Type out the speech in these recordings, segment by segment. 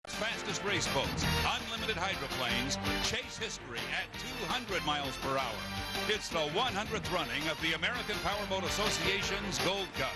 Fastest race boats, unlimited hydroplanes, chase history at 200 miles per hour. It's the 100th running of the American Powerboat Association's Gold Cup.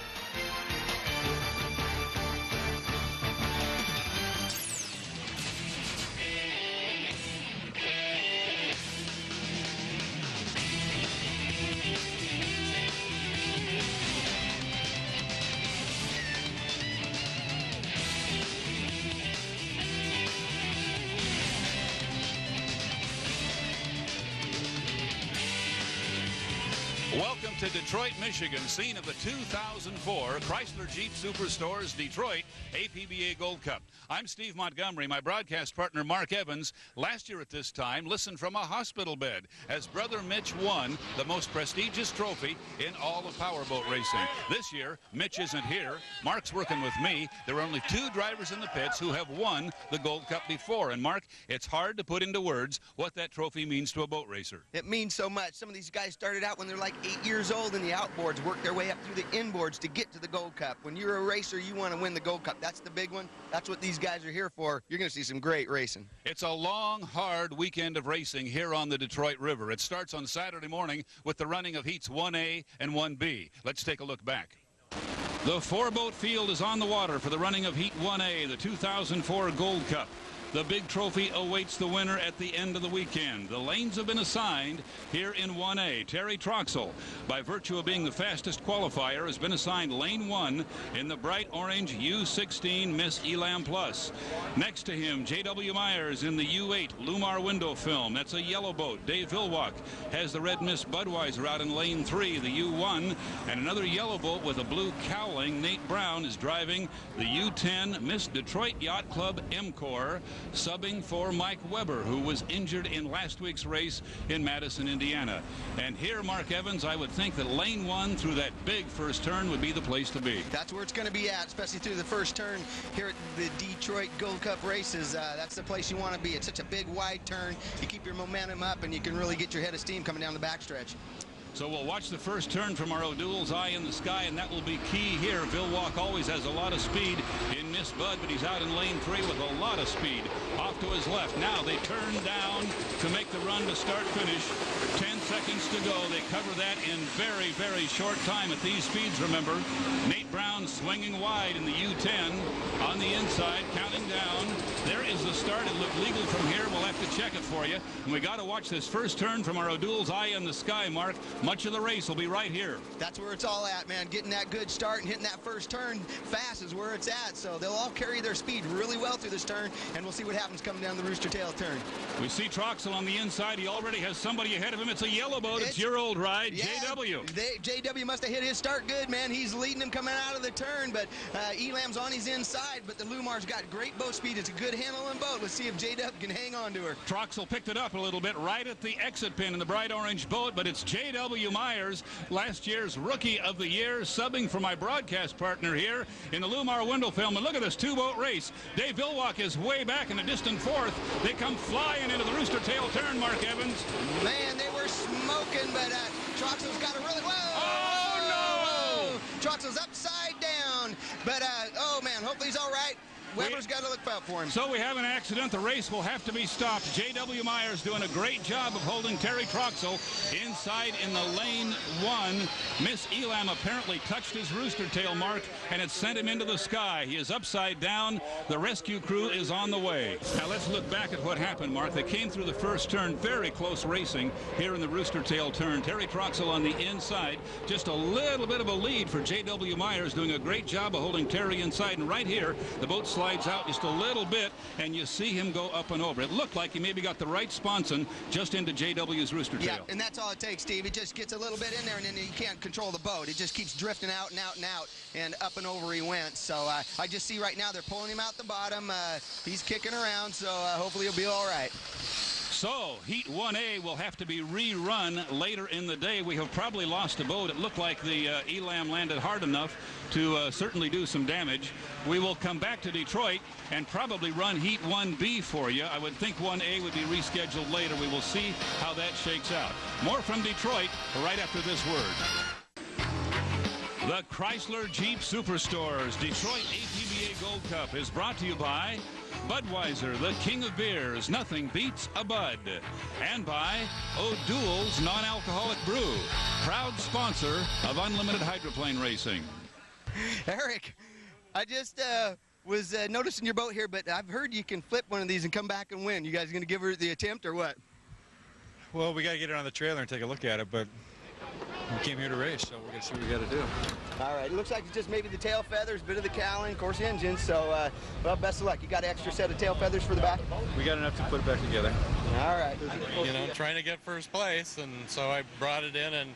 Welcome to Detroit, Michigan, scene of the 2004 Chrysler Jeep Superstores Detroit APBA Gold Cup. I'm Steve Montgomery. My broadcast partner, Mark Evans, last year at this time listened from a hospital bed as Brother Mitch won the most prestigious trophy in all of powerboat racing. This year, Mitch isn't here. Mark's working with me. There are only two drivers in the pits who have won the Gold Cup before. And Mark, it's hard to put into words what that trophy means to a boat racer. It means so much. Some of these guys started out when they're like 8 years old in the outboards, worked their way up through the inboards to get to the Gold Cup. When you're a racer, you want to win the Gold Cup. That's the big one. That's what these guys are here for. You're going to see some great racing. It's a long, hard weekend of racing here on the Detroit River. It starts on Saturday morning with the running of heats 1A and 1B. Let's take a look back. The four-boat field is on the water for the running of Heat 1A, the 2004 Gold Cup. The big trophy awaits the winner at the end of the weekend. The lanes have been assigned here in 1A. Terry Troxell, by virtue of being the fastest qualifier, has been assigned lane 1 in the bright orange U16 Miss Elam Plus. Next to him, J.W. Myers in the U8 Lumar window film. That's a yellow boat. Dave Vilwalk has the red Miss Budweiser out in lane 3, the U1. And another yellow boat with a blue cowling. Nate Brown is driving the U10 Miss Detroit Yacht Club M-Corps, subbing for Mike Weber, who was injured in last week's race in Madison, Indiana. And here, Mark Evans, I would think that lane 1 through that big first turn would be the place to be. That's where it's going to be at, especially through the first turn here at the Detroit Gold Cup races. That's the place you want to be. It's such a big, wide turn. You keep your momentum up, and you can really get your head of steam coming down the backstretch. So we'll watch the first turn from our O'Doul's Eye in the Sky, and that will be key here. Vilwalk always has a lot of speed in Miss Bud, but he's out in lane 3 with a lot of speed off to his left. Now they turn down to make the run to start-finish. 10 seconds to go. They cover that in very, very short time at these speeds, remember. Nate Brown swinging wide in the U10 on the inside, counting down. There is the start. It looked legal from here. We'll have to check it for you. And we got to watch this first turn from our O'Doul's Eye in the Sky, Mark. Much of the race will be right here. That's where it's all at, man. Getting that good start and hitting that first turn fast is where it's at. So they'll all carry their speed really well through this turn, and we'll see what happens coming down the Rooster Tail turn. We see Troxell on the inside. He already has somebody ahead of him. It's a yellow boat. It's your old ride, yeah, J.W. J.W. must have hit his start good, man. He's leading him coming out of the turn, but Elam's on his inside, but the Lumar's got great boat speed. It's a good handling boat. Let's see if J.W. can hang on to her. Troxell picked it up a little bit right at the exit pin in the bright orange boat, but it's J.W. Myers, last year's Rookie of the Year, subbing for my broadcast partner here in the Lumar window film. And look at this two-boat race. Dave Vilwalk is way back in a distant fourth. They come flying into the Rooster Tail turn, Mark Evans. Man, they were smoking, but Troxell's got a really... Whoa! Oh, no! Troxell's upside down, but, oh, man, hopefully he's all right. Weber's got to look out for him. So we have an accident. The race will have to be stopped. J.W. Myers doing a great job of holding Terry Troxell inside in the lane 1. Miss Elam apparently touched his rooster tail, Mark, and it sent him into the sky. He is upside down. The rescue crew is on the way. Now let's look back at what happened, Mark. They came through the first turn, very close racing here in the Rooster Tail turn. Terry Troxell on the inside. Just a little bit of a lead for J.W. Myers, doing a great job of holding Terry inside. And right here, the boat slides out just a little bit, and you see him go up and over. It looked like he maybe got the right sponson just into J.W.'s rooster tail. Yeah, and that's all it takes, Steve. It just gets a little bit in there, and then you can't control the boat. It just keeps drifting out and out and out, and up and over he went. So I just see right now they're pulling him out the bottom. He's kicking around, so hopefully he'll be all right. So, Heat 1A will have to be rerun later in the day. We have probably lost a boat. It looked like the Elam landed hard enough to certainly do some damage. We will come back to Detroit and probably run Heat 1B for you. I would think 1A would be rescheduled later. We will see how that shakes out. More from Detroit right after this word. The Chrysler Jeep Superstores Detroit APBA Gold Cup is brought to you by Budweiser, the king of beers. Nothing beats a Bud. And by O'Doul's Non-Alcoholic Brew, proud sponsor of Unlimited Hydroplane Racing. Eric, I just was noticing your boat here, but I've heard you can flip one of these and come back and win. You guys going to give her the attempt or what? Well, we got to get it on the trailer and take a look at it, but we came here to race, so we're going to see what we got to do. All right, it looks like it's just maybe the tail feathers, bit of the cowling, of course, engine. So, well, best of luck. You got an extra set of tail feathers for the back? We got enough to put it back together. All right. You know, trying to get first place, and so I brought it in and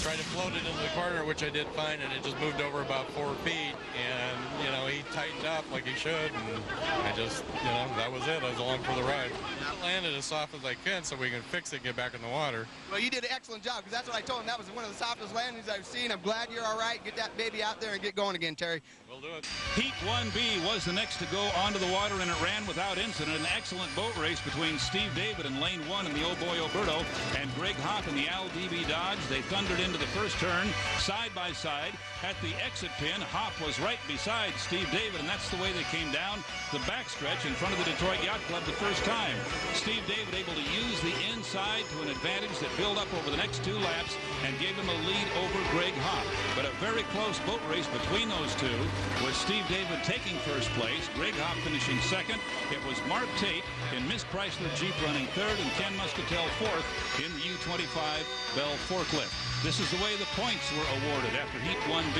tried to float it into the corner, which I did fine, and it just moved over about 4 feet, and, you know, he tightened up like he should, and I just, you know, that was it. I was along for the ride. I landed as soft as I could so we can fix it and get back in the water. Well, you did an excellent job, because that's what I told him. That was one of the softest landings I've seen. I'm glad you're all right. Get that baby out there and get going again, Terry. We'll do it. Heat 1B was the next to go onto the water, and it ran without incident. An excellent boat race between Steve David in lane 1 in the Oh Boy Oberto and Greg Hopp in the LDB Dodge. They thundered into the first turn side by side. At the exit pin, Hopp was right beside Steve David, and that's the way they came down the backstretch in front of the Detroit Yacht Club the first time. Steve David able to use the inside to an advantage that built up over the next 2 laps and gave him a lead over Greg Hopp. But a very close boat race between those two, with Steve David taking first place, Greg Hopp finishing second. It was Mark Tate in Miss Chrysler Jeep running third, and Ken Muscatel fourth in the U-25 Bell Forklift. This is the way the points were awarded after Heat 1B.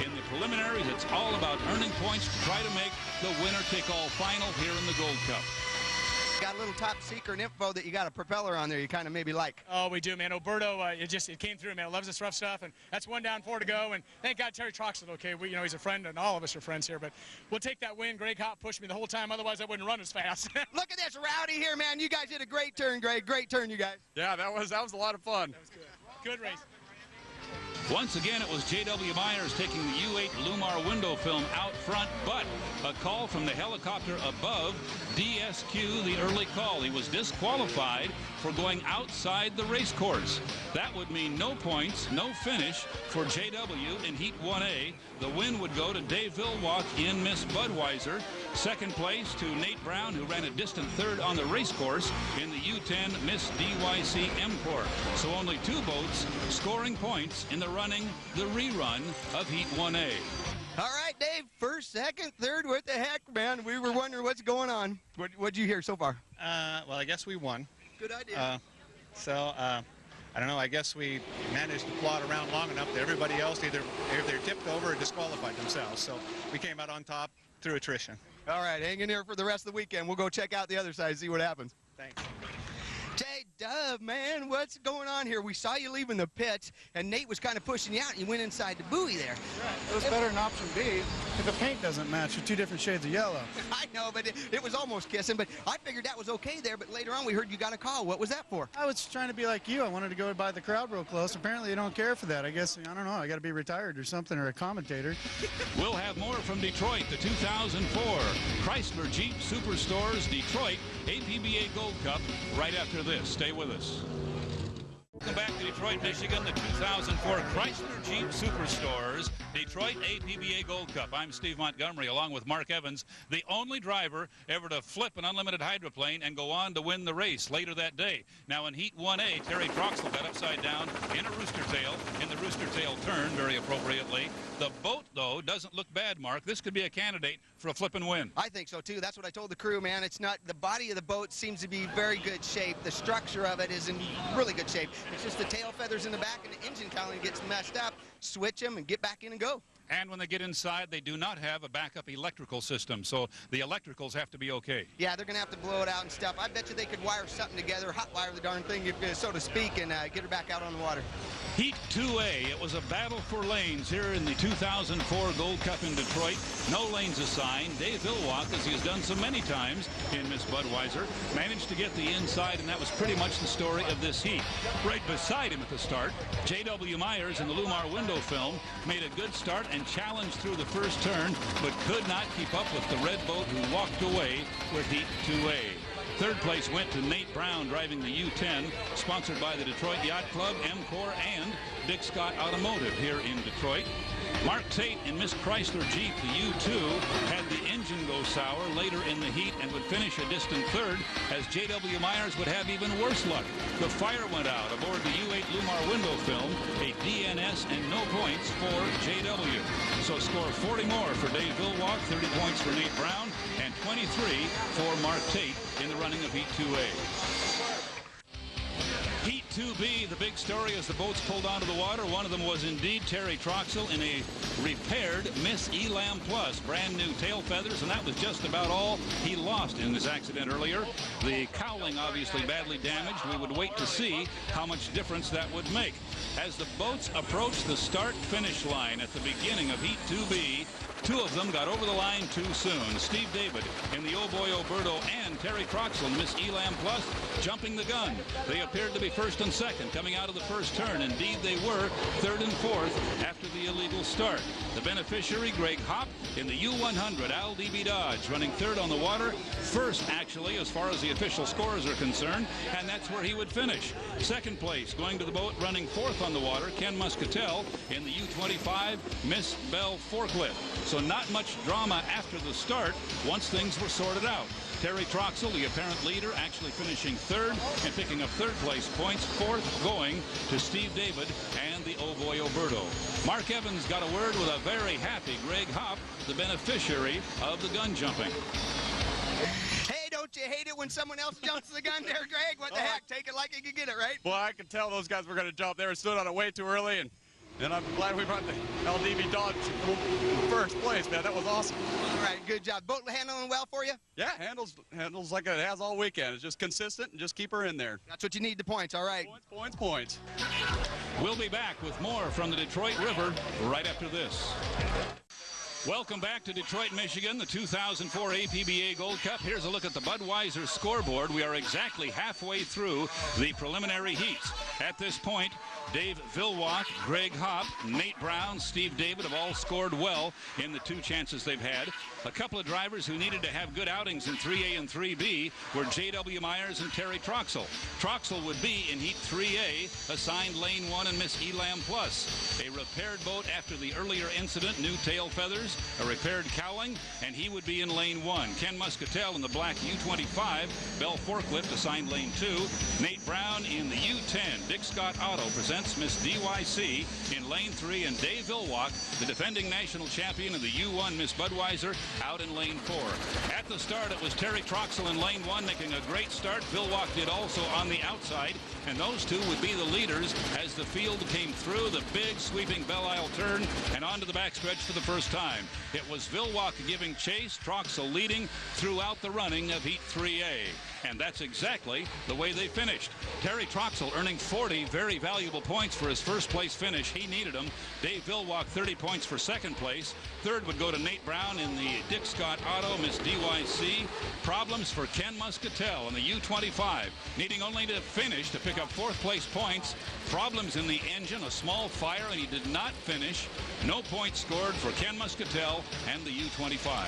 In the preliminaries, it's all about earning points to try to make the winner-take-all final here in the Gold Cup. Got a little top secret info that you got a propeller on there you kind of maybe like. Oh, we do, man. Oberto, it came through, man. Loves this rough stuff, and that's 1 down, 4 to go. And thank God Terry Troxel, okay, you know, he's a friend, and all of us are friends here. But we'll take that win. Greg Hopp pushed me the whole time, otherwise I wouldn't run as fast. Look at this rowdy here, man. You guys did a great turn, Greg. Great turn, you guys. Yeah, that was a lot of fun. That was good. Good race. Once again, it was J.W. Myers taking the U8 Lumar window film out front, but a call from the helicopter above DSQ the early call. He was disqualified for going outside the race course. That would mean no points, no finish for J.W. in Heat 1A. The win would go to Dave Vilwalk in Miss Budweiser. Second place to Nate Brown, who ran a distant third on the race course in the U10 Miss DYC MCOR. So only 2 boats scoring points in the rerun of Heat 1A. All right, Dave, first, second, third, what the heck, man? We were wondering what's going on. What'd you hear so far? Well, I guess we won. Good idea. I don't know, I guess we managed to plod around long enough that everybody else either tipped over or disqualified themselves. So we came out on top through attrition. All right, hang in here for the rest of the weekend. We'll go check out the other side, see what happens. Thanks. J-Dub, man, what's going on here? We saw you leaving the pits, and Nate was kind of pushing you out, and you went inside the buoy there. Right. It was better than option B. If the paint doesn't match, they're 2 different shades of yellow. I know, but it was almost kissing, but I figured that was okay there, but later on we heard you got a call. What was that for? I was trying to be like you. I wanted to go by the crowd real close. Apparently you don't care for that. I guess, I don't know, I got to be retired or something, or a commentator. We'll have more from Detroit, the 2004 Chrysler Jeep Superstores Detroit APBA Gold Cup right after this. Stay with us. Welcome back to Detroit, Michigan, the 2004 Chrysler Jeep Superstores Detroit APBA Gold Cup. I'm Steve Montgomery, along with Mark Evans, the only driver ever to flip an unlimited hydroplane and go on to win the race later that day. Now in Heat 1A, Terry Troxel got upside down in a rooster tail, in the rooster tail turn, very appropriately. The boat, though, doesn't look bad, Mark. This could be a candidate for a flip and win. I think so, too. That's what I told the crew, man. It's not, the body of the boat seems to be very good shape. The structure of it is in really good shape. It's just the tail feathers in the back and the engine cowling gets messed up. Switch them and get back in and go. And when they get inside, they do not have a backup electrical system, so the electricals have to be okay. Yeah, they're going to have to blow it out and stuff. I bet you they could wire something together, hot wire the darn thing, so to speak, and get her back out on the water. Heat 2A, it was a battle for lanes here in the 2004 Gold Cup in Detroit. No lanes assigned. Dave Vilwalk, as he has done so many times in Miss Budweiser, managed to get the inside, and that was pretty much the story of this heat. Right beside him at the start, J.W. Myers in the Lumar window film made a good start and challenged through the first turn, but could not keep up with the red boat, who walked away with Heat 2A. Third place went to Nate Brown driving the U10, sponsored by the Detroit Yacht Club, MCOR, and Dick Scott Automotive here in Detroit. Mark Tate in Miss Chrysler Jeep, the U2, had the engine go sour later in the heat and would finish a distant third, as J.W. Myers would have even worse luck. The fire went out aboard the U8 Lumar window film, a DNS and no points for J.W. So score 40 more for Dave Villwalk, 30 points for Nate Brown, and 23 for Mark Tate in the running of Heat 2A. Heat 2B, the big story as the boats pulled onto the water. One of them was indeed Terry Troxell in a repaired Miss Elam Plus, brand new tail feathers, and that was just about all he lost in this accident earlier. The cowling obviously badly damaged. We would wait to see how much difference that would make. As the boats approached the start-finish line at the beginning of Heat 2B, two of them got over the line too soon. Steve David in the Oh Boy Oberto and Terry Troxell in Miss Elam Plus jumping the gun. They appeared to be first and second coming out of the first turn. Indeed, they were third and fourth after the illegal start. The beneficiary, Greg Hopp, in the U100, Al DB Dodge, running third on the water. First, actually, as far as the official scores are concerned, and that's where he would finish. Second place, going to the boat, running fourth on the water, Ken Muscatel in the U25 Miss Bell Forklift. So not much drama after the start once things were sorted out. Terry Troxell, the apparent leader, actually finishing third and picking up third place points. Fourth going to Steve David and the Oh Boy Oberto. Mark Evans got a word with a very happy Greg Hopp, the beneficiary of the gun jumping. Hey, don't you hate it when someone else jumps the gun there, Greg? What the heck? Take it like you can get it, right? Well, I could tell those guys were going to jump. They were stood on it way too early, and I'm glad we brought the LDV Dodge first place, man. That was awesome. All right, good job. Boat handling well for you? Yeah, handles like it has all weekend. It's just consistent and just keep her in there. That's what you need, the points. All right. Points. We'll be back with more from the Detroit River right after this. Welcome back to Detroit, Michigan, the 2004 APBA Gold Cup. Here's a look at the Budweiser scoreboard. We are exactly halfway through the preliminary heats. At this point, Dave Villwalk, Greg Hopp, Nate Brown, Steve David have all scored well in the two chances they've had. A couple of drivers who needed to have good outings in 3A and 3B were J.W. Myers and Terry Troxell. Troxell would be in Heat 3A, assigned Lane 1 and Miss Elam Plus. A repaired boat after the earlier incident, new tail feathers, a repaired cowling, and he would be in Lane 1. Ken Muscatel in the black U25, Bell Forklift assigned Lane 2. Nate Brown in the U10. Dick Scott Auto presents Miss DYC in Lane 3, and Dave Villwalk, the defending national champion of the U1 Miss Budweiser, out in Lane 4. At the start, it was Terry Troxell in Lane 1 making a great start. Villwalk did also on the outside, and those two would be the leaders as the field came through the big sweeping Belle Isle turn and onto the backstretch for the first time. It was Villwalk giving chase, Troxell leading throughout the running of Heat 3A. And that's exactly the way they finished. Terry Troxell earning 40 very valuable points for his first place finish. He needed them. Dave Villwalk 30 points for second place. Third would go to Nate Brown in the Dick Scott Auto Miss DYC. Problems for Ken Muscatel in the U25, needing only to finish to pick up fourth place points. Problems in the engine, a small fire, and he did not finish. No points scored for Ken Muscatel and the U25.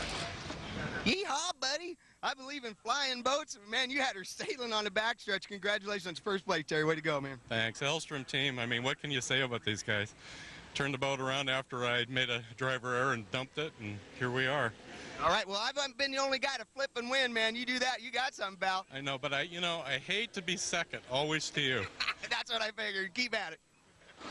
Yeehaw, buddy. I believe in flying boats. Man, you had her sailing on the backstretch. Congratulations, first place, Terry. Way to go, man. Thanks. Hellstrom team, I mean, what can you say about these guys? Turned the boat around after I made a driver error and dumped it, and here we are. All right, well, I haven't been the only guy to flip and win, man. You do that, you got something, pal. I know, but I hate to be second. Always to you. That's what I figured. Keep at it.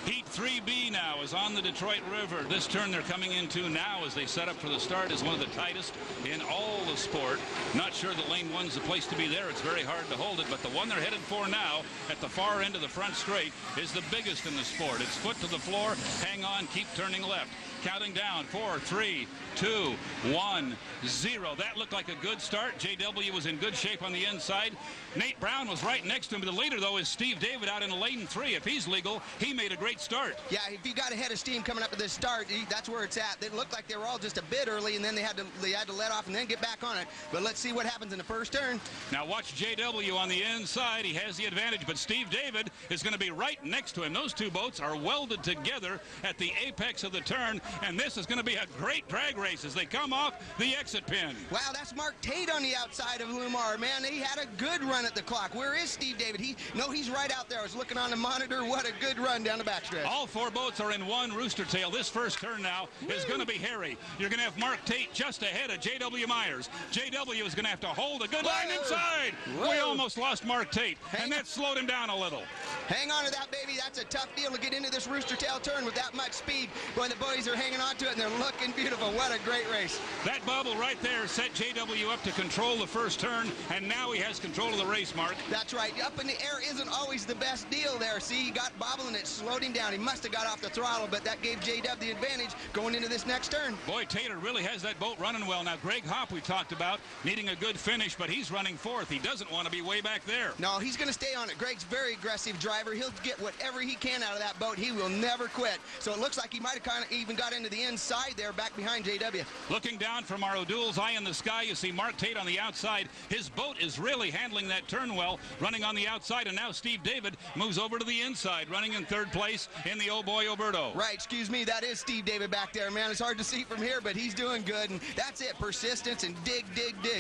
Heat 3B now is on the Detroit River. This turn they're coming into now as they set up for the start is one of the tightest in all the sport. Not sure that Lane 1's the place to be there. It's very hard to hold it, but the one they're headed for now at the far end of the front straight is the biggest in the sport. It's foot to the floor. Hang on, keep turning left. Counting down, 4, 3, 2, 1, 0. That looked like a good start. JW was in good shape on the inside. Nate Brown was right next to him. The leader, though, is Steve David out in Lane 3. If he's legal, he made a great start. Yeah, if you got ahead of steam coming up at this start, that's where it's at. It looked like they were all just a bit early, and then they had to let off and then get back on it. But let's see what happens in the first turn. Now watch JW on the inside. He has the advantage, but Steve David is going to be right next to him. Those two boats are welded together at the apex of the turn. and this is going to be a great drag race as they come off the exit pin. Wow, that's Mark Tate on the outside of Lumar. Man, he had a good run at the clock. Where is Steve David? He's right out there. I was looking on the monitor. What a good run down the backstretch. All four boats are in one rooster tail. This first turn now is going to be hairy. You're going to have Mark Tate just ahead of J.W. Myers. J.W. is going to have to hold a good line inside. Whoa. We almost lost Mark Tate, and that slowed him down a little. Hang on to that, baby. That's a tough deal to get into this rooster tail turn with that much speed. Boy, the boys are hanging on to it, and they're looking beautiful. What a great race. That bubble right there set J.W. up to control the first turn, and now he has control of the race, Mark. That's right. Up in the air isn't always the best deal there. See, he got bobbling, it slowed him down. He must have got off the throttle, but that gave J.W. the advantage going into this next turn. Boy, Taylor really has that boat running well. Now, Greg Hopp, we talked about, needing a good finish, but he's running fourth. He doesn't want to be way back there. No, he's going to stay on it. Greg's a very aggressive driver. He'll get whatever he can out of that boat. He will never quit. So it looks like he might have kind of even got into the inside there back behind J.W. Looking down from our O'Doul's eye in the sky, you see Mark Tate on the outside. His boat is really handling that turn well, running on the outside, and now Steve David moves over to the inside, running in third place in the Oh Boy Oberto. Right, excuse me, that is Steve David back there, man. It's hard to see from here, but he's doing good, and that's it, persistence and dig,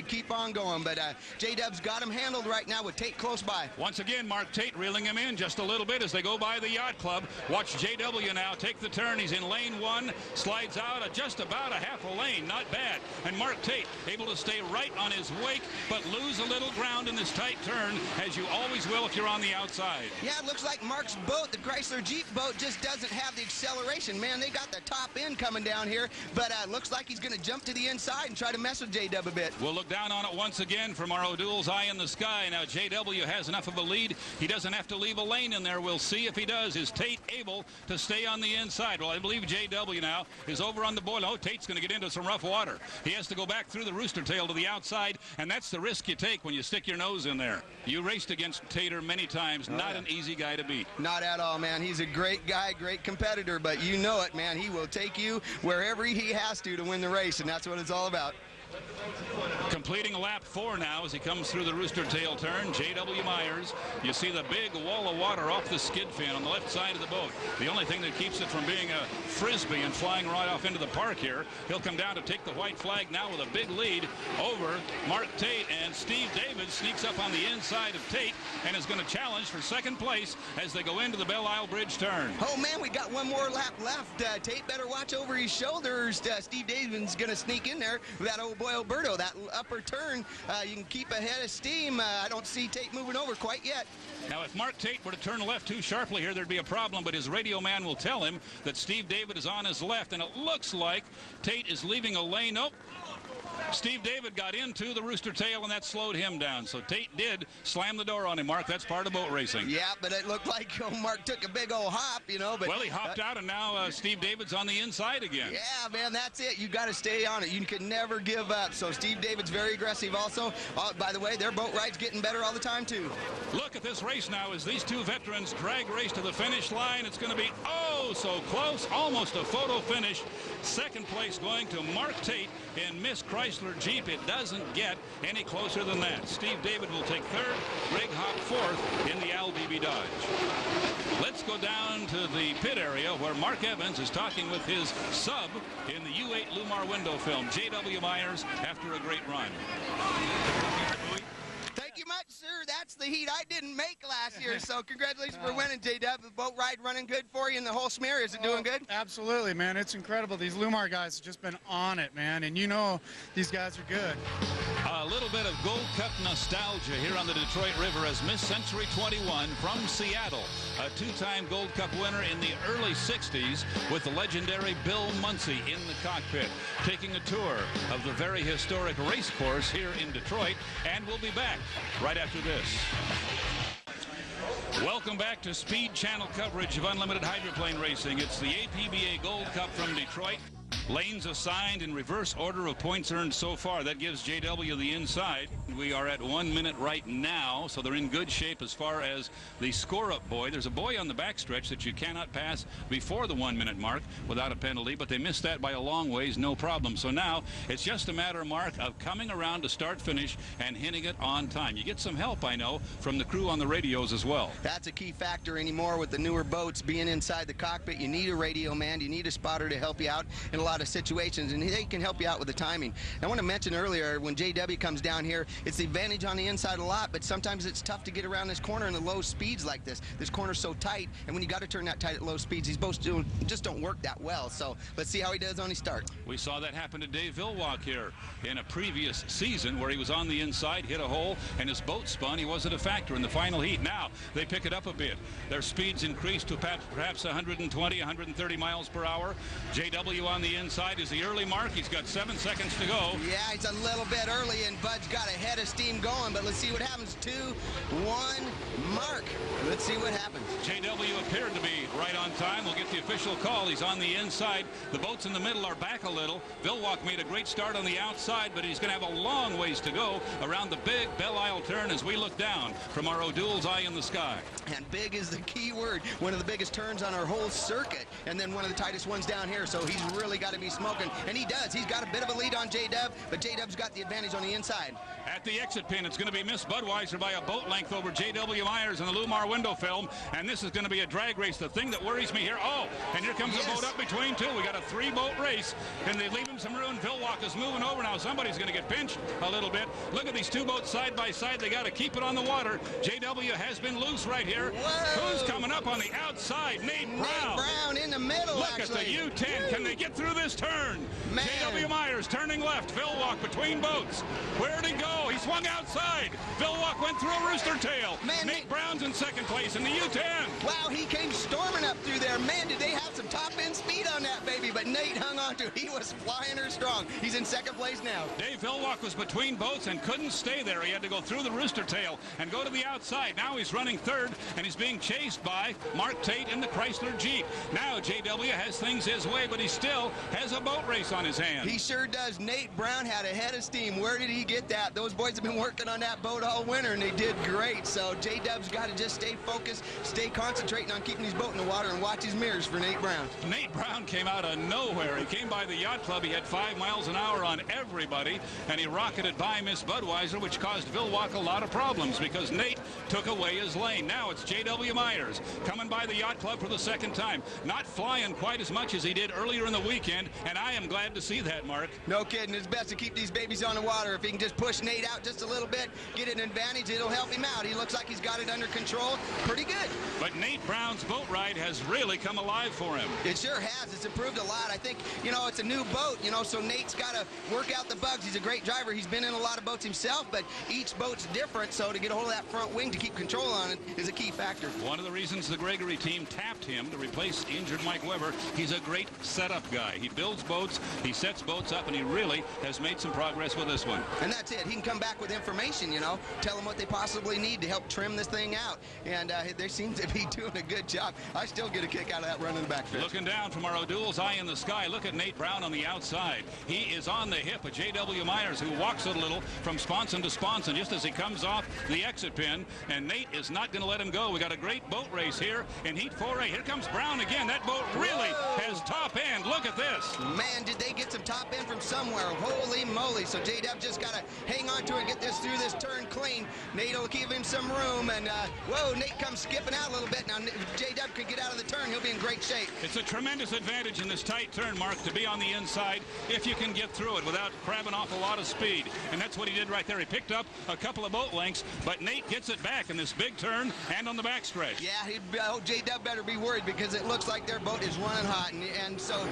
keep on going. But J-Dub's got him handled right now with Tate close by. Once again, Mark Tate reeling him in just a little bit as they go by the Yacht Club. Watch J.W. now take the turn. He's in lane one, slides out at just about a half a lane, not bad. And Mark Tate able to stay right on his wake, but lose a little ground in this tight turn, as you always will if you're on the outside. Yeah, it looks like Mark's boat, the Chrysler Jeep boat, just doesn't have the acceleration. Man, they got the top end coming down here, but looks like he's going to jump to the inside and try to mess with J-Dub a bit. We'll look down on it once again from our O'Doul's eye in the sky. Now, J.W. has enough of a lead. He doesn't have to leave a lane in there. We'll see if he does. Is Tate able to stay on the inside? Well, I believe J.W. now is over on the boil. Oh, Tate's going to get into some rough water. He has to go back through the rooster tail to the outside, and that's the risk you take when you stick your nose in there. You raced against Tater many times. Not an easy guy to beat. Not at all, man. He's a great guy, great competitor, but you know it, man. He will take you wherever he has to win the race, and that's what it's all about. Completing lap 4 now as he comes through the rooster tail turn, J.W. Myers. You see the big wall of water off the skid fin on the left side of the boat. The only thing that keeps it from being a frisbee and flying right off into the park here. He'll come down to take the white flag now with a big lead over Mark Tate, and Steve David sneaks up on the inside of Tate and is going to challenge for second place as they go into the Belle Isle Bridge turn. Oh man, we got one more lap left. Tate better watch over his shoulders. Steve David's going to sneak in there with that old boy Alberto. That upper turn, you can keep ahead of steam. I don't see Tate moving over quite yet. Now, if Mark Tate were to turn left too sharply here, there'd be a problem, but his radio man will tell him that Steve David is on his left, and it looks like Tate is leaving a lane. Nope. Steve David got into the rooster tail, and that slowed him down. So Tate did slam the door on him, Mark. That's part of boat racing. Yeah, but it looked like Mark took a big old hop, you know. But well, he hopped out, and now Steve David's on the inside again. Yeah, man, that's it. You got to stay on it. You can never give up. So Steve David's very aggressive also. By the way, their boat ride's getting better all the time, too. Look at this race now as these two veterans drag race to the finish line. It's going to be oh so close, almost a photo finish. Second place going to Mark Tate in Miss Chrysler Jeep. It doesn't get any closer than that. Steve David will take third, Greg Hopp fourth in the APBA Dodge. Let's go down to the pit area where Mark Evans is talking with his sub in the U8 Lumar window film, J.W. Myers, after a great run. Thank you much, sir. That's the heat I didn't make last year, so congratulations for winning, J-Dub. The boat ride running good for you, and the whole smear, is it doing good? Absolutely, man. It's incredible. These Lumar guys have just been on it, man, and you know these guys are good. A little bit of Gold Cup nostalgia here on the Detroit River as Miss Century 21 from Seattle, a two-time Gold Cup winner in the early 60s with the legendary Bill Muncie in the cockpit, taking a tour of the very historic race course here in Detroit, and we'll be back right after this. Welcome back to Speed Channel coverage of unlimited hydroplane racing. It's the APBA Gold Cup from Detroit. Lanes assigned in reverse order of points earned so far. That gives JW the inside. We are at 1 minute right now, so they're in good shape as far as the score-up buoy. There's a buoy on the backstretch that you cannot pass before the 1 minute mark without a penalty, but they missed that by a long ways, no problem. So now it's just a matter, Mark, of coming around to start-finish and hitting it on time. You get some help, I know, from the crew on the radios as well. That's a key factor anymore with the newer boats being inside the cockpit. You need a radio man, you need a spotter to help you out in a lot of situations, and they can help you out with the timing. I want to mention earlier, when JW comes down here, it's the advantage on the inside a lot, but sometimes it's tough to get around this corner in the low speeds like this. This corner's so tight, and when you got to turn that tight at low speeds, these boats just don't work that well. So let's see how he does on his start. We saw that happen to Dave Villwalk here in a previous season where he was on the inside, hit a hole, and his boat spun. He wasn't a factor in the final heat. Now they pick it up a bit. Their speeds increased to perhaps 120, 130 miles per hour. JW on the inside is the early mark. He's got 7 seconds to go. Yeah, he's a little bit early, and Bud's got a head of steam going, but let's see what happens. 2, 1, mark. Let's see what happens. JW appeared to be right on time. We'll get the official call. He's on the inside. The boats in the middle are back a little. Villwalk made a great start on the outside, but he's going to have a long ways to go around the big Belle Isle turn as we look down from our O'Doul's eye in the sky. And big is the key word. One of the biggest turns on our whole circuit, and then one of the tightest ones down here, so he's really got to be smoking, and he does. He's got a bit of a lead on J-Dub, but J-Dub's got the advantage on the inside. At the exit pin, it's going to be Miss Budweiser by a boat length over J.W. Myers in the Lumar window film, and this is going to be a drag race. The thing that worries me here, and here comes a boat up between two. We got a 3-boat race, and they leave him some room. Villwalk is moving over now. Somebody's going to get pinched a little bit. Look at these 2 boats side by side. They got to keep it on the water. J.W. has been loose right here. Whoa. Who's coming up on the outside? Nate Brown. Nate Brown in the middle, Look at the U10. Can they get through this turn? J.W. Myers turning left. Villwalk between boats. Where'd he go? He swung outside. Villwalk went through a rooster tail. Man, Nate Brown's in second place in the U10. Wow, he came storming up through there. Man, did they have some top-end speed on that baby, but Nate hung on to it. He was flying her strong. He's in second place now. Dave Villwalk was between boats and couldn't stay there. He had to go through the rooster tail and go to the outside. Now he's running third, and he's being chased by Mark Tate in the Chrysler Jeep. Now JW has things his way, but he still has a boat race on his hands. He sure does. Nate Brown had a head of steam. Where did he get that? Those boys have been working on that boat all winter, and they did great. So J-Dub's got to just stay focused, stay concentrating on keeping his boat in the water, and watch his mirrors for Nate Brown. Nate Brown came out of nowhere. He came by the yacht club. He had 5 miles an hour on everybody, and he rocketed by Miss Budweiser, which caused Villwalk a lot of problems because Nate took away his lane. Now it's J.W. Myers coming by the yacht club for the second time. Not flying quite as much as he did earlier in the weekend, and I am glad to see that, Mark. No kidding. It's best to keep these babies on the water. If he can just push Nate out just a little bit, get an advantage, it'll help him out. He looks like he's got it under control. Pretty good. But Nate Brown's boat ride has really come alive for him. It sure has. It's improved a lot. I think, it's a new boat, so Nate's got to work out the bugs. He's a great driver. He's been in a lot of boats himself, but each boat's different, so to get a hold of that front wing to keep control on it is a key factor. One of the reasons the Gregory team tapped him to replace injured Mike Weber, he's a great setup guy. He builds boats, he sets boats up, and he really has made some progress with this one. And that's it. He can come back with information, tell them what they possibly need to help trim this thing out. And they seem to be doing a good job. I still get a kick out of that run in the backstretch. Looking down from our O'Doul's eye in the sky, look at Nate Brown on the outside. He is on the hip of J.W. Myers, who walks a little from sponson to sponson just as he comes off the exit pin, and Nate is not going to let him go. We got a great boat race here in Heat 4A. Here comes Brown again. That boat really has top end. Look at this. Man, did they get some top end from somewhere. Holy moly. So J-Dub just got to hang on to it and get this through this turn clean. Nate will give him some room, and whoa, Nate comes skipping out a little bit. Now, if J-Dub can get out of the turn, he'll be in great shape. It's a tremendous advantage in this tight turn, Mark, to be on the inside if you can get through it without crabbing off a lot of speed. And that's what he did right there. He picked up a couple of boat lengths, but Nate gets it back in this big turn and on the backstretch. Yeah, J-Dub better be worried because it looks like their boat is running hot. And so,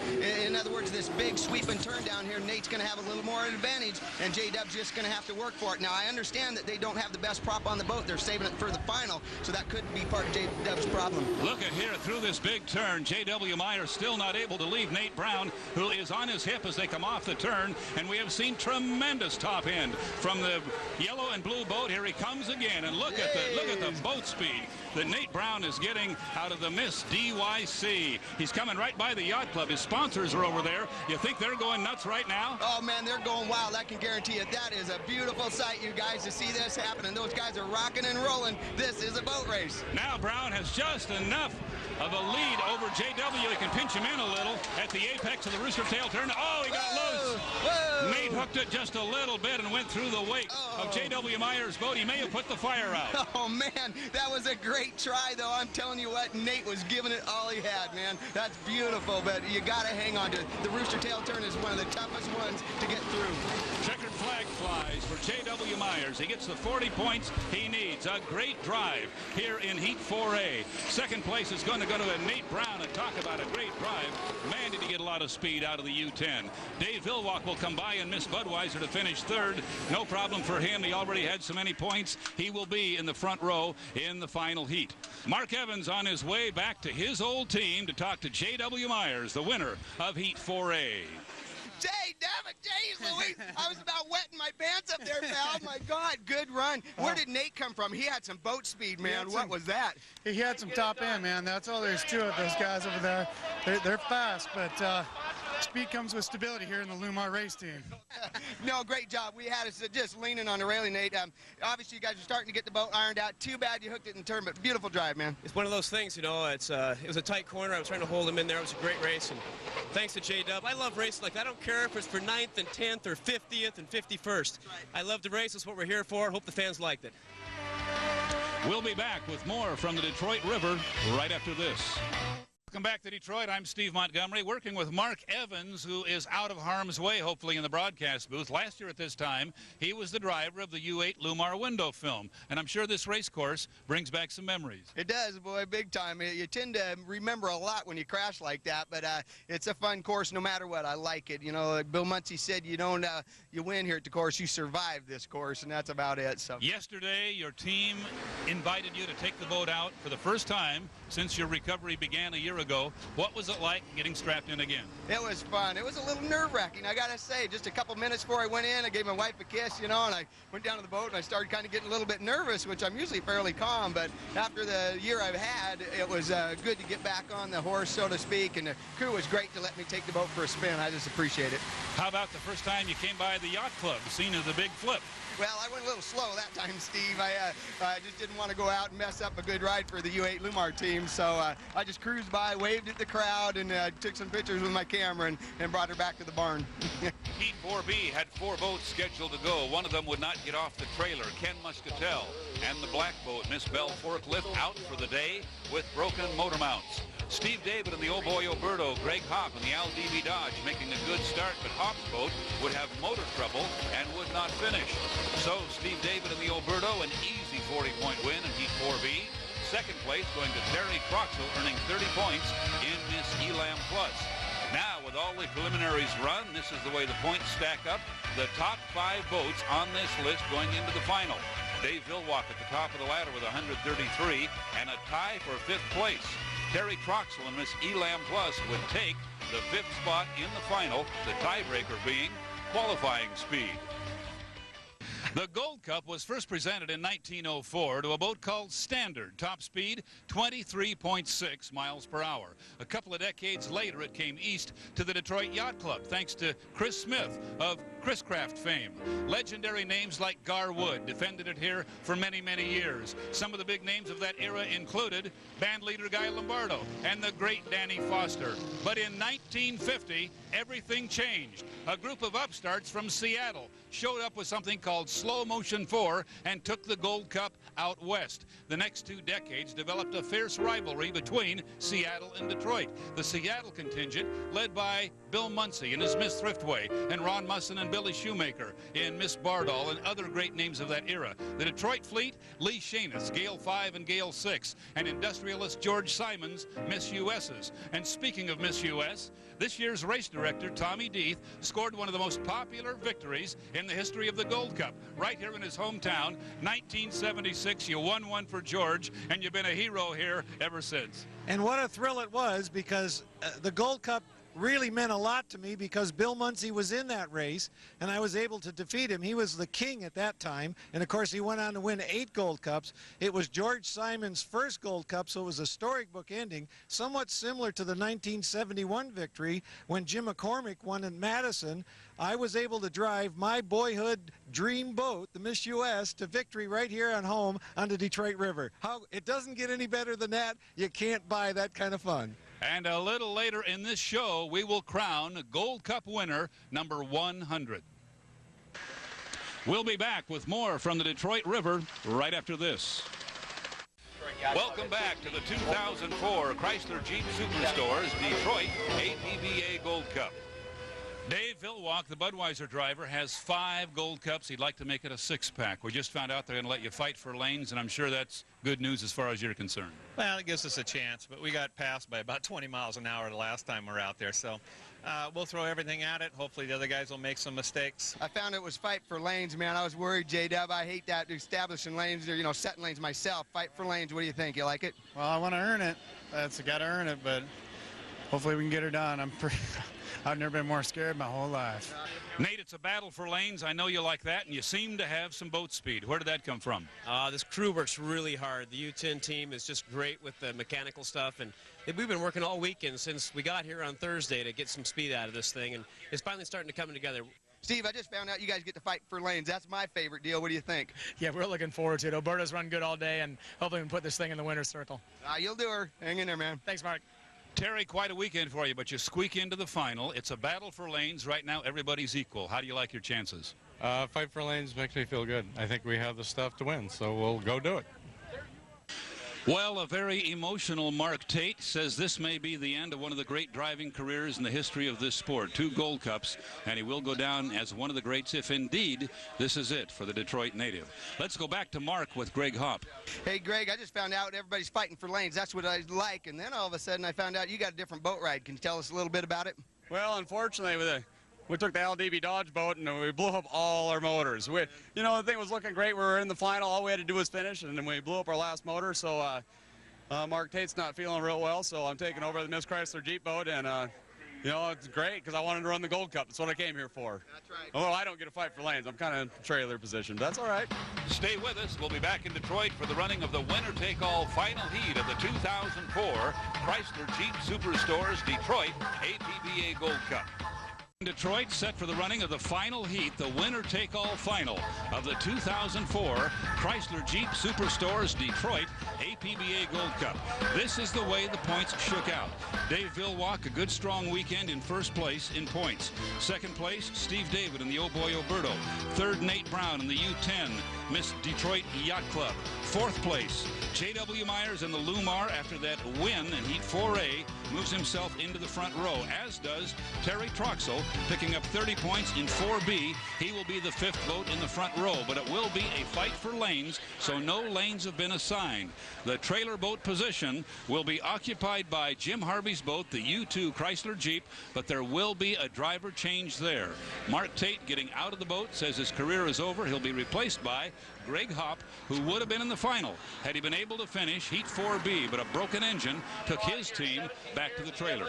in other words, this big sweeping turn down here, Nate's going to have a little more advantage, and J-Dub's just going to have to work for it. Now, I understand that they don't have the best prop on the boat. they're saving it for the final, so that could be part of J-Dub's problem. Look at here through this big turn. J.W. Myers still not able to leave Nate Brown, who is on his hip as they come off the turn, and we have seen tremendous top end from the yellow and blue boat. Here he comes again, and look at the boat speed that Nate Brown is getting out of the Miss DYC. He's coming right by the yacht club. His sponsors are over there. You think they're going nuts right now? Oh man, they're going wild. I can guarantee you. That is a beautiful sight, you guys, to see this happen. And those guys are rocking and rolling. This is a boat race. Now Brown has just enough of a lead over JW. He can pinch him in a little at the apex of the Rooster Tail turn. Oh, he got loose. Whoa. Nate hooked it just a little bit and went through the wake of J.W. Myers' boat. He may have put the fire out. Oh, man, that was a great try, though. I'm telling you what, Nate was giving it all he had, man. That's beautiful, but you got to hang on to it. The Rooster Tail turn is one of the toughest ones to get through. Checkered flag flies for J.W. Myers. He gets the 40 points he needs. A great drive here in Heat 4A. Second place is going to go to Nate Brown, and talk about a great drive. Man, did he get a lot of speed out of the U-10. Dave Vilwalk will come by and miss Budweiser to finish third. No problem for him. He already had so many points. He will be in the front row in the final heat. Mark Evans on his way back to his old team to talk to J.W. Myers, the winner of Heat 4A. Jay, damn it, Jeez Louise. I was about wetting my pants up there, pal. My God, good run. Where did Nate come from? He had some boat speed, man. What was that? He had some top end, man. That's all there's to it. Those guys over there, they're fast, but speed comes with stability here in the Lumar race team. No, great job. We had us just leaning on the railing, Nate. Obviously, you guys are starting to get the boat ironed out. Too bad you hooked it in turn, but beautiful drive, man. It's one of those things, you know. It was a tight corner. I was trying to hold him in there. It was a great race, and thanks to J-Dub. I love racing like that. I don't care if it's for 9th and 10th or 50th and 51st. I love the race. That's what we're here for. Hope the fans liked it. We'll be back with more from the Detroit River right after this. Welcome back to Detroit. I'm Steve Montgomery, working with Mark Evans, who is out of harm's way, hopefully, in the broadcast booth. Last year at this time, he was the driver of the U8 Lumar window film, and I'm sure this race course brings back some memories. It does, boy, big time. You tend to remember a lot when you crash like that, but it's a fun course no matter what. I like it. You know, like Bill Muncy said, you win here at the course, you survive this course, and that's about it. So yesterday, your team invited you to take the boat out for the first time since your recovery began a year ago. What was it like getting strapped in again? It was fun. It was a little nerve-wracking, I gotta say. Just a couple minutes before I went in, I gave my wife a kiss, and I went down to the boat and I started kind of getting a little bit nervous, which I'm usually fairly calm, but after the year I've had, it was good to get back on the horse, so to speak, and the crew was great to let me take the boat for a spin. I just appreciate it. How about the first time you came by the yacht club, scene of the big flip? Well, I went a little slow that time, Steve. I just didn't want to go out and mess up a good ride for the U8 Lumar team, so I just cruised by, waved at the crowd, and took some pictures with my camera and brought her back to the barn. Heat 4B had 4 boats scheduled to go. One of them would not get off the trailer, Ken Muscatel, and the black boat, Miss Bell Forklift, out for the day with broken motor mounts. Steve David and the Oh Boy Oberto, Greg Hopp and the LDV Dodge making a good start, but Hopp's boat would have motor trouble and would not finish. So Steve David and the Oberto, an easy 40-point win in Heat 4B. Second place going to Terry Croxell, earning 30 points in Miss Elam Plus. Now, with all the preliminaries run, this is the way the points stack up. The top 5 boats on this list going into the final. Dave Vilwalk at the top of the ladder with 133 and a tie for 5th place. Terry Croxell and Miss Elam Plus would take the 5th spot in the final, the tiebreaker being qualifying speed. The Gold Cup was first presented in 1904 to a boat called Standard. Top speed, 23.6 miles per hour. A couple of decades later, it came east to the Detroit Yacht Club, thanks to Chris Smith of Chris Craft fame. Legendary names like Gar Wood defended it here for many, many years. Some of the big names of that era included band leader Guy Lombardo and the great Danny Foster. But in 1950, everything changed. A group of upstarts from Seattle showed up with something called Slow Motion 4 and took the Gold Cup out west. The next 2 decades developed a fierce rivalry between Seattle and Detroit. The Seattle contingent, led by Bill Muncy and his Miss Thriftway, and Ron Musson and Billy Shoemaker in Miss Bardall, and other great names of that era. The Detroit fleet, Lee Shanus, Gale 5 and Gale 6, and industrialist George Simons, Miss US's. And speaking of Miss US, this year's race director director Tommy Deeth scored one of the most popular victories in the history of the Gold Cup. Right here in his hometown, 1976, you won one for George, and you've been a hero here ever since. And what a thrill it was, because the Gold Cup really meant a lot to me, because Bill Munsey was in that race and I was able to defeat him. He was the king at that time, and of course he went on to win 8 Gold Cups. It was George Simon's first Gold Cup, so it was a storybook ending, somewhat similar to the 1971 victory when Jim McCormick won in Madison. I was able to drive my boyhood dream boat, the Miss US, to victory right here at home on the Detroit River. It doesn't get any better than that. You can't buy that kind of fun. And a little later in this show, we will crown Gold Cup winner number 100. We'll be back with more from the Detroit River right after this. Welcome back to the 2004 Chrysler Jeep Superstores Detroit APBA Gold Cup. Dave Villwalk, the Budweiser driver, has 5 Gold Cups. He'd like to make it a 6-pack. We just found out they're going to let you fight for lanes, and I'm sure that's good news as far as you're concerned. Well, it gives us a chance, but we got passed by about 20 miles an hour the last time we were out there, so we'll throw everything at it. Hopefully the other guys will make some mistakes. I found it was fight for lanes, man. I was worried, J-Dub. I hate that, establishing lanes, or, setting lanes myself. Fight for lanes. What do you think? You like it? Well, I want to earn it. That's got to earn it, but hopefully we can get her done. I've never been more scared my whole life. Nate, it's a battle for lanes. I know you like that, and you seem to have some boat speed. Where did that come from? This crew works really hard. The U10 team is just great with the mechanical stuff, and we've been working all weekend since we got here on Thursday to get some speed out of this thing, and it's finally starting to come together. Steve, I just found out you guys get to fight for lanes. That's my favorite deal. What do you think? Yeah, we're looking forward to it. Alberta's run good all day, and hopefully we can put this thing in the winner's circle. You'll do her. Hang in there, man. Thanks, Mark. Terry, quite a weekend for you, but you squeak into the final. It's a battle for lanes. Right now, everybody's equal. How do you like your chances? Fight for lanes makes me feel good. I think we have the stuff to win, so we'll go do it. Well, a very emotional Mark Tate says this may be the end of one of the great driving careers in the history of this sport. 2 Gold Cups, and he will go down as one of the greats if indeed this is it for the Detroit native. Let's go back to Mark with Greg Hopp. Hey, Greg, I just found out everybody's fighting for lanes. That's what I like, and then all of a sudden I found out you got a different boat ride. Can you tell us a little bit about it? Well, unfortunately, we took the LDB Dodge boat and we blew up all our motors. The thing was looking great. We were in the final. All we had to do was finish, and then we blew up our last motor. So Mark Tate's not feeling real well, so I'm taking over the Miss Chrysler Jeep boat, and it's great because I wanted to run the Gold Cup. That's what I came here for. That's right. Although I don't get a fight for lanes. I'm kind of in trailer position, but that's all right. Stay with us. We'll be back in Detroit for the running of the winner-take-all final heat of the 2004 Chrysler Jeep Superstores Detroit APBA Gold Cup. Detroit set for the running of the final heat, the winner-take-all final of the 2004 Chrysler Jeep Superstores Detroit APBA Gold Cup. This is the way the points shook out. Dave Villwalk, a good strong weekend in first place in points. Second place, Steve David in the Oh Boy Oberto. Third, Nate Brown in the U10 Miss Detroit Yacht Club. Fourth place, J.W. Myers in the Lumar after that win in Heat 4A moves himself into the front row, as does Terry Troxel, picking up 30 points in 4B. He will be the 5th boat in the front row, but it will be a fight for lanes, so no lanes have been assigned. The trailer boat position will be occupied by Jim Harvey's boat, the U2 Chrysler Jeep, but there will be a driver change there. Mark Tate getting out of the boat, says his career is over. He'll be replaced by Greg Hopp, who would have been in the final had he been able to finish Heat 4B, but a broken engine took his team back to the trailer.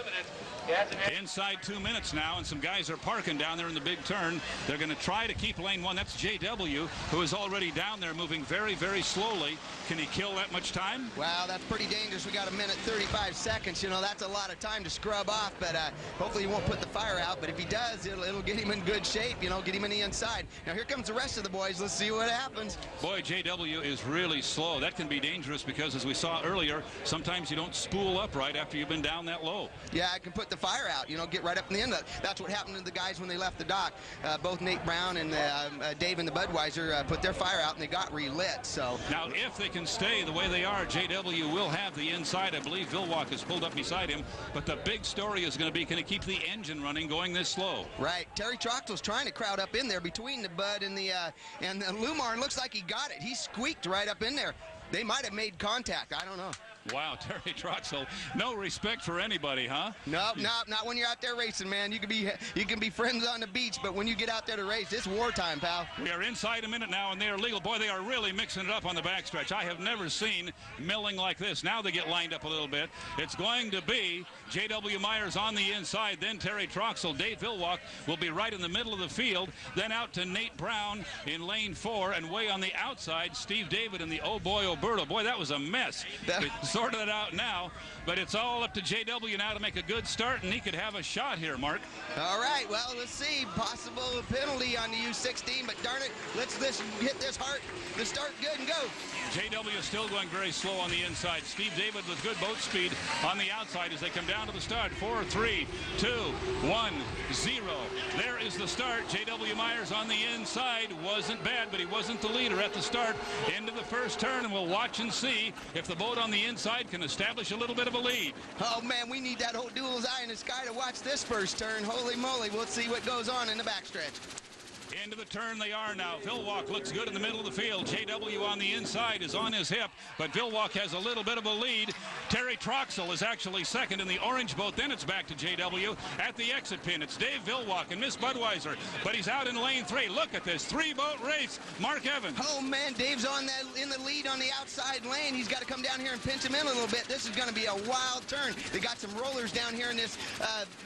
Inside 2 minutes now, and some guys are parking down there in the big turn. They're going to try to keep lane 1. That's JW, who is already down there moving very, very slowly. Can he kill that much time? Wow, that's pretty dangerous. We got 1:35 seconds. That's a lot of time to scrub off, but hopefully he won't put the fire out. But if he does, it'll get him in good shape, get him in the inside. Now here comes the rest of the boys. Let's see what happens. Boy, JW is really slow. That can be dangerous because, as we saw earlier, sometimes you don't spool up right after you've been down that low. Yeah, I can put the fire out, get right up in the end. That's what happened to the guys when they left the dock. Both Nate Brown and Dave and the Budweiser put their fire out, and they got relit. So now, if they can stay the way they are, JW will have the inside. I believe Villwalk is pulled up beside him, but the big story is going to be, can he keep the engine running going this slow? Right. Terry Troxel's trying to crowd up in there between the Bud and the Lumar, and looks like he got it. He squeaked right up in there. They might have made contact. I don't know. Wow, Terry Troxel, no respect for anybody, huh? Nope, not when you're out there racing, man. You can be friends on the beach, but when you get out there to race, it's wartime, pal. We are inside a minute now, and they are legal. Boy, they are really mixing it up on the backstretch. I have never seen milling like this. Now they get lined up a little bit. It's going to be J.W. Myers on the inside, then Terry Troxel. Dave Villwalk will be right in the middle of the field, then out to Nate Brown in lane 4, and way on the outside, Steve David in the Oh Boy Oberto. Boy, that was a mess. Sorted it out now, but it's all up to JW now to make a good start, and he could have a shot here, Mark. All right, well, let's see. Possible penalty on the U16, but darn it, let's hit this hard. Let's start good and go. JW is still going very slow on the inside. Steve David with good boat speed on the outside as they come down to the start. 4, 3, 2, 1, 0. There is the start. JW Myers on the inside. Wasn't bad, but he wasn't the leader at the start. Into the first turn, and we'll watch and see if the boat on the inside can establish a little bit of a lead. Oh, man, we need that whole duel's eye in the sky to watch this first turn. Holy moly, we'll see what goes on in the backstretch. Into the turn they are now. Villwalk looks good in the middle of the field. JW on the inside is on his hip, but Villwalk has a little bit of a lead. Terry Troxel is actually second in the orange boat. Then it's back to JW at the exit pin. It's Dave Villwalk and Miss Budweiser, but he's out in lane 3. Look at this 3-boat race. Mark Evans. Oh, man, Dave's in the lead on the outside lane. He's got to come down here and pinch him in a little bit. This is going to be a wild turn. They got some rollers down here in this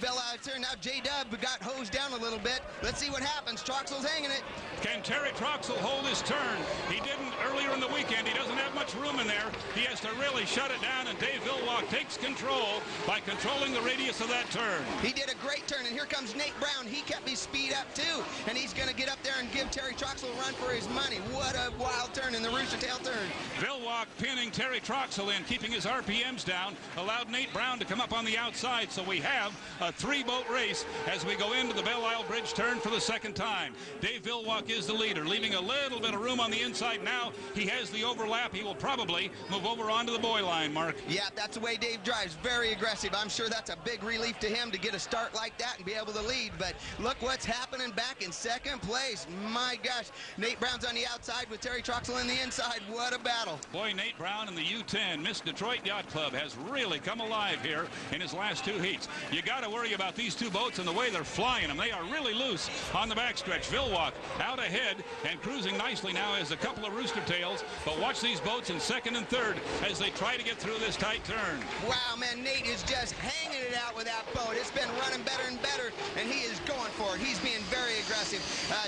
Bella turn. Now J-Dub got hosed down a little bit. Let's see what happens. Troxel's hanging it. Can Terry Troxel hold his turn? He didn't earlier in the weekend. He doesn't have much room in there. He has to really shut it down, and Dave Villwalk takes control by controlling the radius of that turn. He did a great turn, and here comes Nate Brown. He kept his speed up, too, and he's going to get up there and give Terry Troxel a run for his money. What a wild turn in the rooster tail turn. Villwalk pinning Terry Troxel in, keeping his RPMs down, allowed Nate Brown to come up on the outside, so we have a 3-boat race as we go into the Belle Isle Bridge turn for the second time. Dave Villwalk is the leader, leaving a little bit of room on the inside now. He has the overlap. He will probably move over onto the buoy line, Mark. Yeah, that's the way Dave drives. Very aggressive. I'm sure that's a big relief to him to get a start like that and be able to lead. But look what's happening back in second place. My gosh, Nate Brown's on the outside with Terry Troxel on the inside. What a battle. Boy, Nate Brown in the U10, Miss Detroit Yacht Club, has really come alive here in his last 2 heats. You got to worry about these 2 boats and the way they're flying them. They are really loose on the backstretch. Villwalk out ahead and cruising nicely now as a couple of rooster tails, but watch these boats in second and third as they try to get through this tight turn. Wow, man, Nate is just hanging it out with that boat. It's been running better and better, and he is going for it. He's being very aggressive.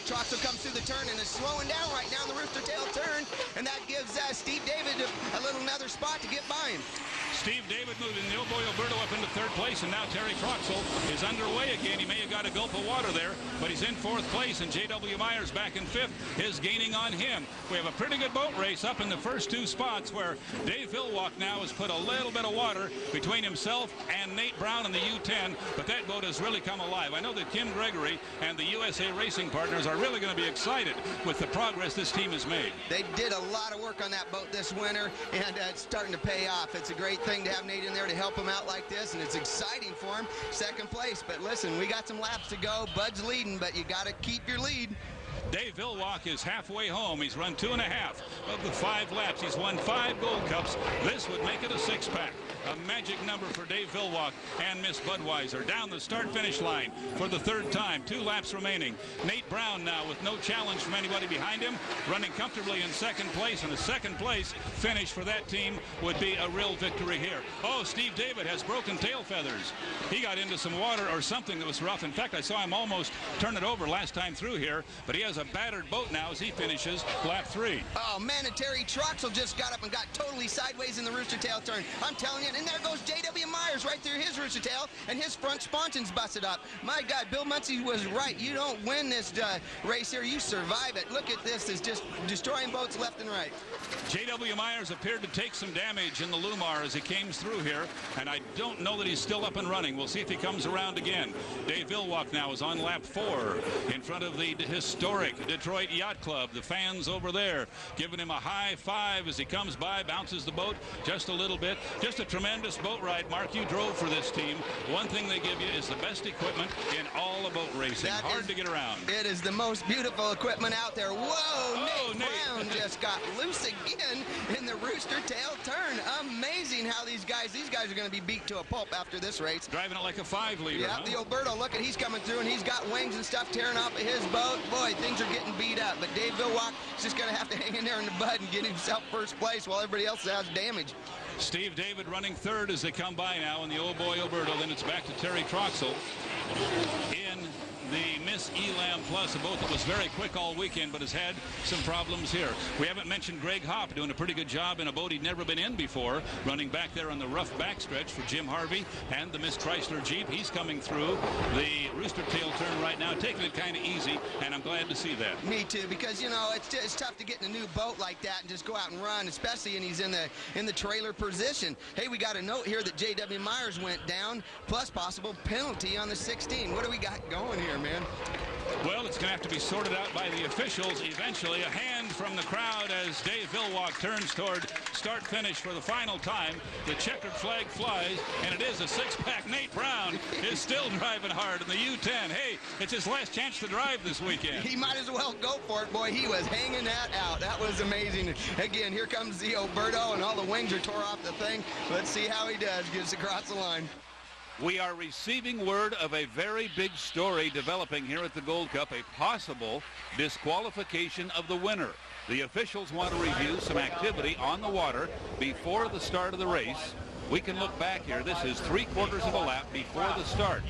Troxel comes through the turn and is slowing down right now in the rooster tail turn, and that gives Steve David another spot to get by him. Steve David moving the Oh Boy Oberto up into 3rd place, and now Terry Troxel is underway again. He may have got a gulp of water there, but he's in 4th place, and J.W. Myers back in 5th is gaining on him. We have a pretty good boat race up in the first 2 spots where Dave Villwalk now has put a little bit of water between himself and Nate Brown in the U10, but that boat has really come alive. I know that Kim Gregory and the USA Racing Partners are really going to be excited with the progress this team has made. They did a lot of work on that boat this winter, and it's starting to pay off. It's a great thing to have Nate in there to help him out like this, and it's exciting for him. 2nd place, but listen, we got some laps to go. Bud's leading, but you got to keep your lead. Dave Villwalk is halfway home. He's run 2.5 of the 5 laps. He's won 5 Gold Cups. This would make it a 6-pack. A magic number for Dave Villwalk and Miss Budweiser. Down the start-finish line for the 3rd time. 2 laps remaining. Nate Brown now with no challenge from anybody behind him, running comfortably in 2nd place, and a 2nd place finish for that team would be a real victory here. Oh, Steve David has broken tail feathers. He got into some water or something that was rough. In fact, I saw him almost turn it over last time through here, but he has a battered boat now as he finishes lap 3. Oh, man, and Terry Troxel just got up and got totally sideways in the rooster tail turn. I'm telling you, and there goes J.W. Myers right through his rooster tail, and his front sponsion's busted up. My God, Bill Muncie was right. You don't win this race here. You survive it. Look at this. It's just destroying boats left and right. J.W. Myers appeared to take some damage in the Lumar as he came through here, and I don't know that he's still up and running. We'll see if he comes around again. Dave Villwalk now is on lap 4 in front of the historic Detroit Yacht Club. The fans over there giving him a high five as he comes by, bounces the boat just a little bit. Just a tremendous boat ride. Mark, you drove for this team. One thing they give you is the best equipment in all of boat racing. Hard to get around. It is the most beautiful equipment out there. Whoa, Nate Brown just got loose again. win in the Rooster Tail turn. Amazing how these guys are going to be beat to a pulp after this race. Driving it like a 5-liter. Yeah, huh? the Alberto, look at, he's coming through, and he's got wings and stuff tearing off of his boat. Boy, things are getting beat up. But Dave Villwock is just going to have to hang in there in the bud and get himself first place while everybody else has damage. Steve David running third as they come by now in the old boy Alberto. Then it's back to Terry Troxel in the Miss Elam Plus, a boat that was very quick all weekend but has had some problems here. We haven't mentioned Greg Hopp doing a pretty good job in a boat he'd never been in before, running back there on the rough backstretch for Jim Harvey and the Miss Chrysler Jeep. He's coming through the Rooster Tail turn right now, taking it kind of easy, and I'm glad to see that. Me too, because, you know, it's tough to get in a new boat like that and just go out and run, especially when he's in the trailer position. Hey, we got a note here that J.W. Myers went down, plus possible penalty on the 16. What do we got going here, man? Well, it's going to have to be sorted out by the officials eventually. A hand from the crowd as Dave Villwock turns toward start-finish for the final time. The checkered flag flies, and it is a six-pack. Nate Brown is still driving hard in the U-10. Hey, it's his last chance to drive this weekend. He might as well go for it, boy. He was hanging that out. That was amazing. Again, here comes the Alberto, and all the wings are tore off the thing. Let's see how he does. Gets across the line. We are receiving word of a very big story developing here at the Gold Cup, a possible disqualification of the winner. The officials want to review some activity on the water before the start of the race. We can look back here. This is 3/4 of a lap before the start.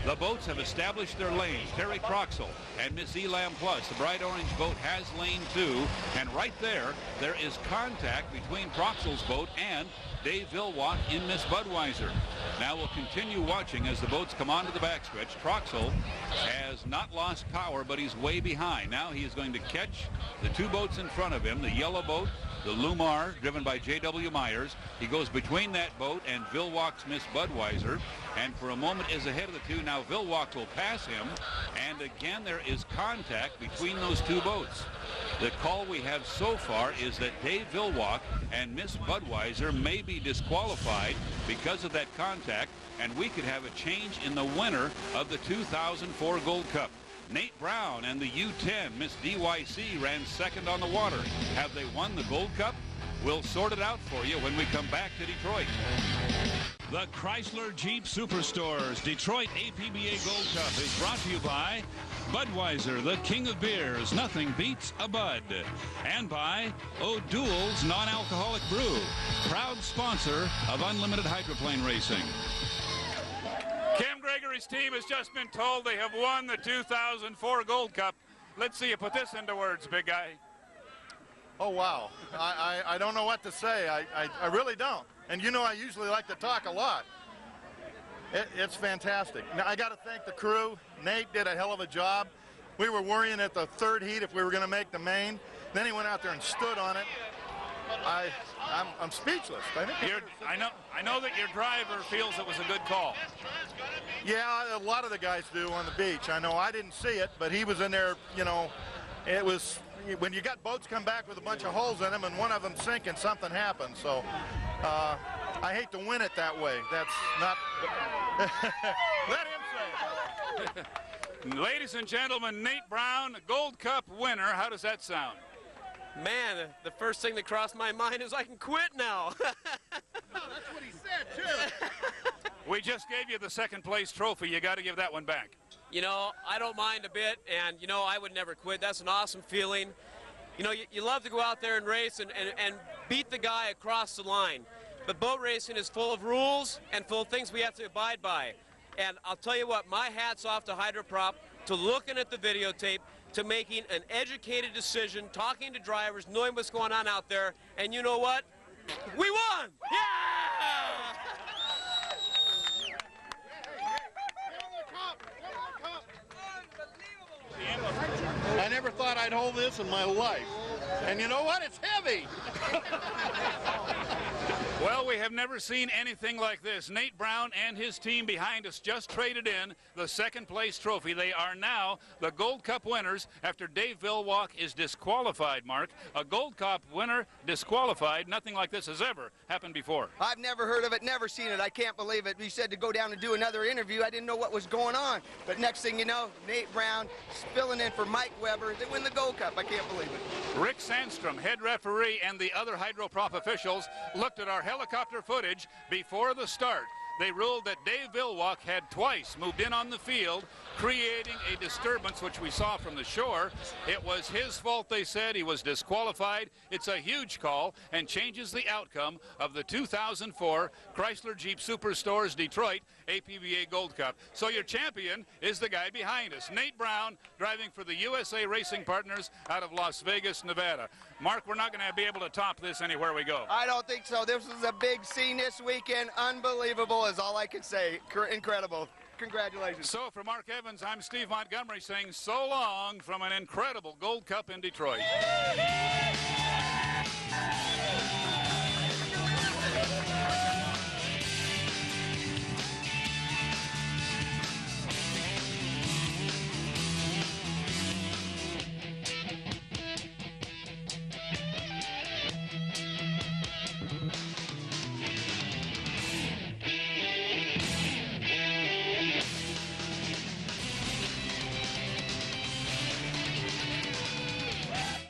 The boats have established their lanes. Terry Troxel and Miss Elam Plus, the bright orange boat, has lane 2. And right there is contact between Troxel's boat and Dave Villwock in Miss Budweiser. Now we'll continue watching as the boats come onto the backstretch. Troxel has not lost power, but he's way behind. Now he is going to catch the two boats in front of him, the yellow boat, the Lumar, driven by J.W. Myers. He goes between that boat and Villwock's Miss Budweiser, and for a moment is ahead of the two. Now Villwock will pass him, and again there is contact between those two boats. The call we have so far is that Dave Villwock and Miss Budweiser may be disqualified because of that contact, and we could have a change in the winner of the 2004 Gold Cup. Nate Brown and the U-10 Miss DYC ran second on the water. Have they won the Gold Cup? We'll sort it out for you when we come back to Detroit. The Chrysler Jeep Superstores Detroit APBA Gold Cup is brought to you by Budweiser, the king of beers. Nothing beats a Bud. And by O'Doul's Non-Alcoholic Brew, proud sponsor of Unlimited Hydroplane Racing. Cam Gregory's team has just been told they have won the 2004 Gold Cup. Let's see you put this into words, big guy. Oh, wow. I don't know what to say. I really don't. And you know I usually like to talk a lot. It's fantastic. Now, I got to thank the crew. Nate did a hell of a job. We were worrying at the third heat if we were going to make the main. Then he went out there and stood on it. I'm speechless. I know that your driver feels it was a good call. Yeah, a lot of the guys do on the beach. I know I didn't see it, but he was in there, you know. It was, when you got boats come back with a bunch of holes in them and one of them sinking, something happens. So I hate to win it that way. That's not, let him say it. Ladies and gentlemen, Nate Brown, Gold Cup winner. How does that sound? Man, the first thing that crossed my mind is I can quit now. That's what he said, too. We just gave you the second place trophy. You got to give that one back. You know, I don't mind a bit, and, you know, I would never quit. That's an awesome feeling. You know, you love to go out there and race and beat the guy across the line. But boat racing is full of rules and full of things we have to abide by. And I'll tell you what, my hat's off to Hydroprop, to looking at the videotape, to making an educated decision, talking to drivers, knowing what's going on out there. And you know what? We won! Yeah! I never thought I'd hold this in my life. And you know what? It's heavy. Well, we we have never seen anything like this. Nate Brown and his team behind us just traded in the second place trophy. They are now the Gold Cup winners after Dave Villwalk is disqualified, Mark. A Gold Cup winner disqualified. Nothing like this has ever happened before. I've never heard of it, never seen it. I can't believe it. You said to go down and do another interview. I didn't know what was going on. But next thing you know, Nate Brown filling in for Mike Weber. They win the Gold Cup. I can't believe it. Rick Sandstrom, head referee, and the other hydroprop officials looked at our helicopter footage before the start. They ruled that Dave Villwalk had twice moved in on the field, creating a disturbance, which we saw from the shore. It was his fault, they said. He was disqualified. It's a huge call and changes the outcome of the 2004 Chrysler Jeep Superstores Detroit APBA Gold Cup. So your champion is the guy behind us, Nate Brown, driving for the USA Racing Partners out of Las Vegas, Nevada. Mark, we're not going to be able to top this anywhere we go. I don't think so. This was a big scene this weekend. Unbelievable is all I can say. Incredible. Congratulations. So for Mark Evans, I'm Steve Montgomery saying so long from an incredible Gold Cup in Detroit.